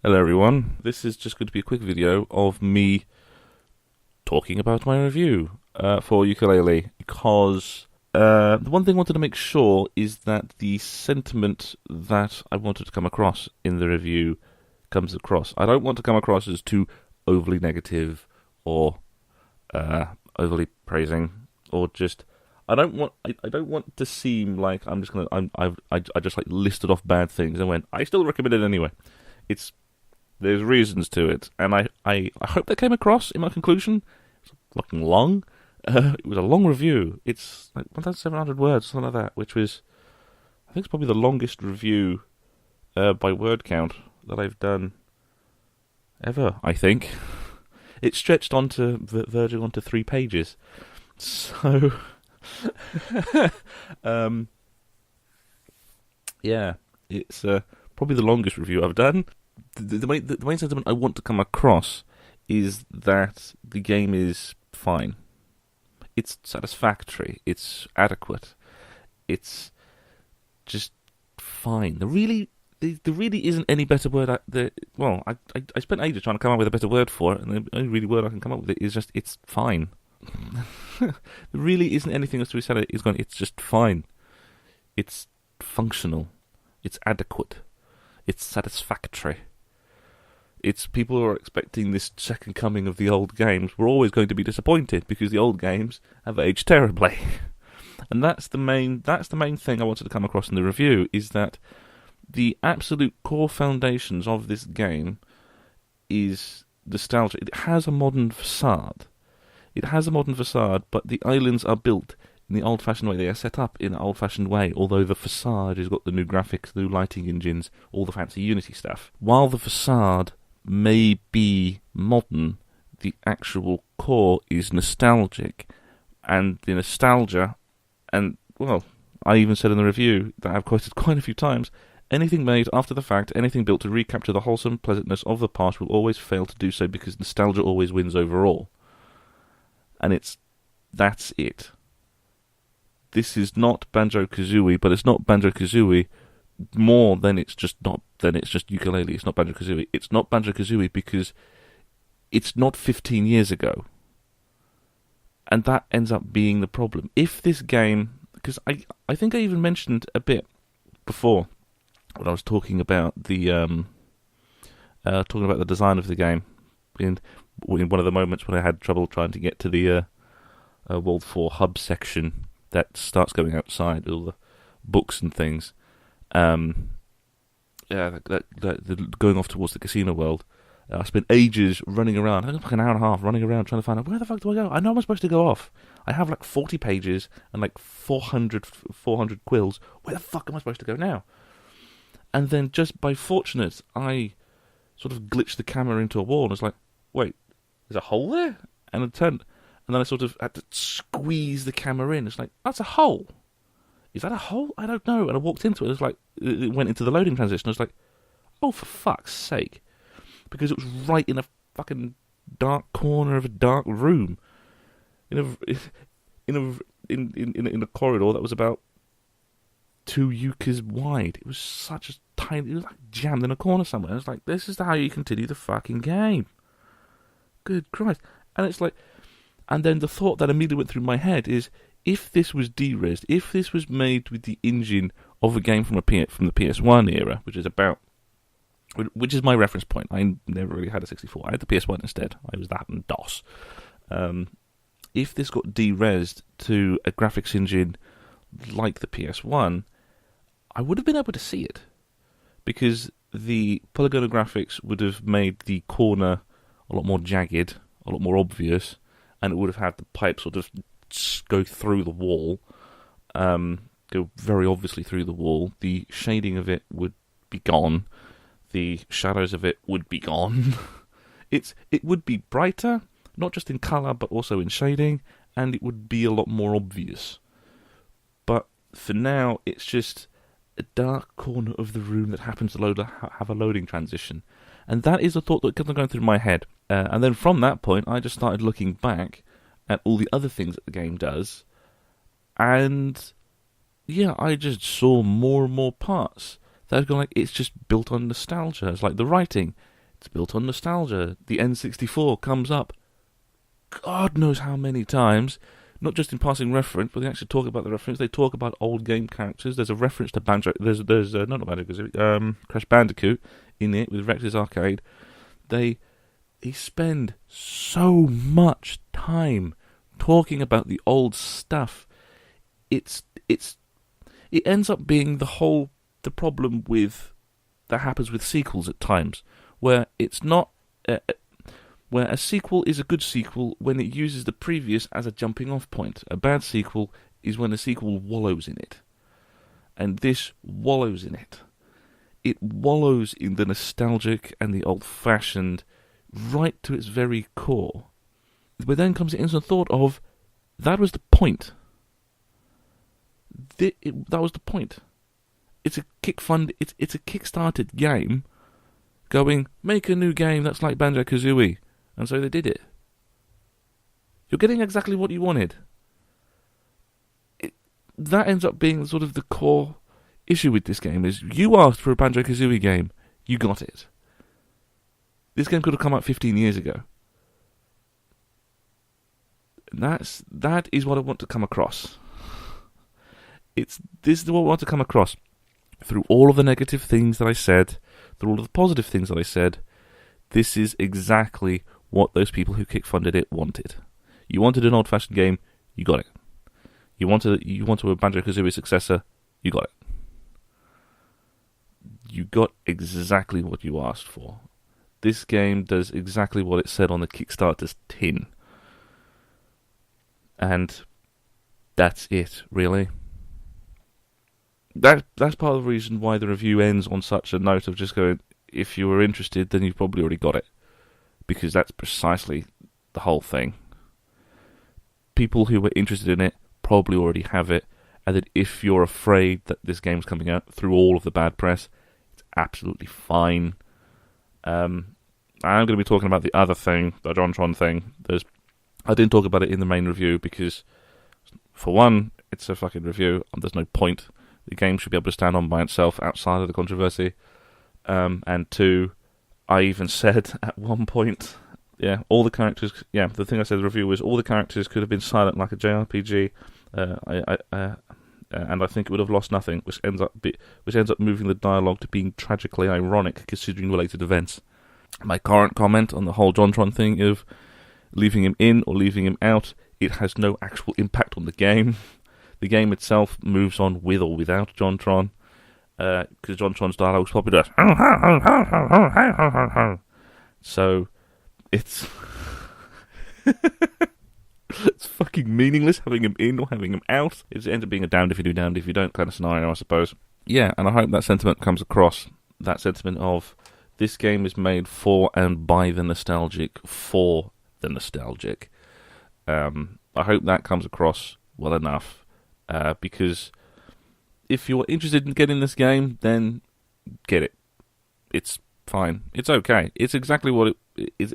Hello everyone, this is just going to be a quick video of me talking about my review for Yooka-Laylee, because the one thing I wanted to make sure is that the sentiment that I wanted to come across in the review comes across. I don't want to come across as too overly negative or overly praising, or just I don't want to seem like I'm just gonna I just like listed off bad things and went I still recommend it anyway. It's There's reasons to it, and I hope that came across in my conclusion. It's fucking long. It was a long review. It's like 1,700 words, something like that, which was, I think it's probably the longest review by word count that I've done ever, I think. It stretched verging onto 3 pages. So, um, yeah, it's probably the longest review I've done. The main sentiment I want to come across is that the game is fine. It's satisfactory. It's adequate. It's just fine. There really isn't any better word. I spent ages trying to come up with a better word for it, and the only really word I can come up with is just it's fine. There really isn't anything else to be said. It's just fine. It's functional. It's adequate. It's satisfactory. It's people who are expecting this second coming of the old games. We're always going to be disappointed because the old games have aged terribly, and that's the main thing I wanted to come across in the review, is that the absolute core foundations of this game is nostalgia. It has a modern facade. But the islands are built in the old-fashioned way. They are set up in an old-fashioned way, although the facade has got the new graphics, the new lighting engines, all the fancy Unity stuff. While the facade may be modern, the actual core is nostalgic. And the nostalgia, and, well, I even said in the review that I've quoted quite a few times, anything made after the fact, anything built to recapture the wholesome pleasantness of the past will always fail to do so because nostalgia always wins overall. And that's it. This is not Banjo-Kazooie, but it's not Banjo-Kazooie more than it's just Yooka-Laylee. It's not Banjo-Kazooie. It's not Banjo-Kazooie because it's not 15 years ago. And that ends up being the problem. If this game, because I think I even mentioned a bit before when I was talking about the design of the game in one of the moments when I had trouble trying to get to the World 4 hub section that starts going outside, all the books and things. Going off towards the casino world. I spent ages running around. I think like an hour and a half running around trying to find out where the fuck do I go. I know I'm supposed to go off. I have like 40 pages and like 400 quills. Where the fuck am I supposed to go now? And then just by fortunate, I sort of glitched the camera into a wall and was like, wait, there's a hole there? And I turned, and then I sort of had to squeeze the camera in. It's like, that's a hole. Is that a hole? I don't know. And I walked into it. It was like, it went into the loading transition. I was like, oh, for fuck's sake. Because it was right in a fucking dark corner of a dark room. In a corridor that was about 2 Yukas wide. It was such a tiny, it was like jammed in a corner somewhere. I was like, this is how you continue the fucking game. Good Christ. And it's like, and then the thought that immediately went through my head is, if this was de-resed, if this was made with the engine of a game from the PS1 era, which is my reference point. I never really had a 64. I had the PS1 instead. I was that and DOS. If this got de-resed to a graphics engine like the PS1, I would have been able to see it, because the polygonal graphics would have made the corner a lot more jagged, a lot more obvious, and it would have had the pipe sort of go through the wall, go very obviously through the wall. The shading of it would be gone. The shadows of it would be gone. It would be brighter, not just in colour, but also in shading, and it would be a lot more obvious. But for now, it's just a dark corner of the room that happens to have a loading transition. And that is a thought that kept on going through my head. And then from that point, I just started looking back at all the other things that the game does. And, yeah, I just saw more and more parts They've gone like, it's just built on nostalgia. It's like the writing, it's built on nostalgia. The N64 comes up God knows how many times, not just in passing reference, but they actually talk about the reference. They talk about old game characters. There's a reference to Crash Bandicoot in it with Rex's Arcade. They spend so much time talking about the old stuff. It ends up being the problem with that happens with sequels at times, where it's not where a sequel is a good sequel when it uses the previous as a jumping off point. A bad sequel is when a sequel wallows in it, and this wallows in it. It wallows in the nostalgic and the old-fashioned right to its very core. But then comes the instant thought of, that was the point. That was the point. It's a it's a kickstarted game going, make a new game that's like Banjo-Kazooie. And so they did it. You're getting exactly what you wanted. That ends up being sort of the core issue with this game, is you asked for a Banjo-Kazooie game, you got it. This game could have come out 15 years ago. That is what I want to come across. This is what I want to come across. Through all of the negative things that I said, through all of the positive things that I said, this is exactly what those people who kick-funded it wanted. You wanted an old-fashioned game, you got it. You wanted a Banjo-Kazooie successor, you got it. You got exactly what you asked for. This game does exactly what it said on the Kickstarter's tin. And that's it, really. That's part of the reason why the review ends on such a note of just going, if you were interested, then you've probably already got it. Because that's precisely the whole thing. People who were interested in it probably already have it, and that if you're afraid that this game's coming out through all of the bad press, it's absolutely fine. I'm going to be talking about the other thing, the JonTron thing. I didn't talk about it in the main review because, for one, it's a fucking review, and there's no point. The game should be able to stand on by itself outside of the controversy. And two, I even said at one point, all the characters, the thing I said in the review was all the characters could have been silent like a JRPG, and I think it would have lost nothing, which ends up moving the dialogue to being tragically ironic considering related events. My current comment on the whole JonTron thing of leaving him in or leaving him out, it has no actual impact on the game. The game itself moves on with or without JonTron, because JonTron's dialogue is probably just so it's it's fucking meaningless having him in or having him out. It ends up being a damned if you do, damned if you don't kind of scenario, I suppose. Yeah, and I hope that sentiment comes across. That sentiment of this game is made for and by the nostalgic, for the nostalgic. I hope that comes across well enough, because if you're interested in getting this game, then get it. It's fine. It's okay. It's exactly what it is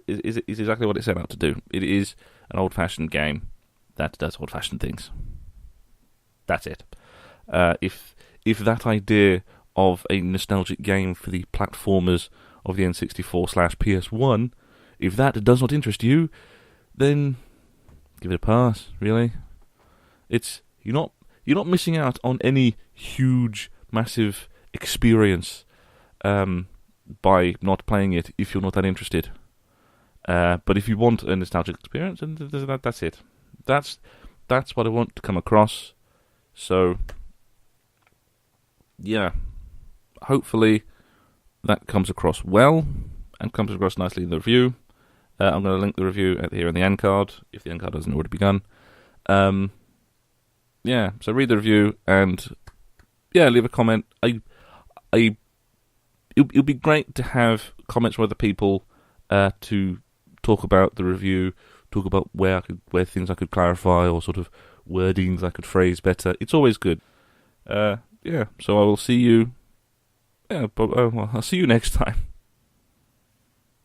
exactly what it set out to do. It is an old-fashioned game that does old-fashioned things. That's it. If that idea of a nostalgic game for the platformers of the N64/PS1, if that does not interest you, then give it a pass. Really, you're not missing out on any huge, massive experience by not playing it if you're not that interested. But if you want a nostalgic experience, then that's it. That's what I want to come across. So, yeah, hopefully that comes across well and comes across nicely in the review. I'm going to link the review here in the end card, if the end card hasn't already begun. Yeah, so read the review and leave a comment. It'll be great to have comments from other people to talk about the review, talk about where things I could clarify or sort of wordings I could phrase better. It's always good. So I will see you. I'll see you next time.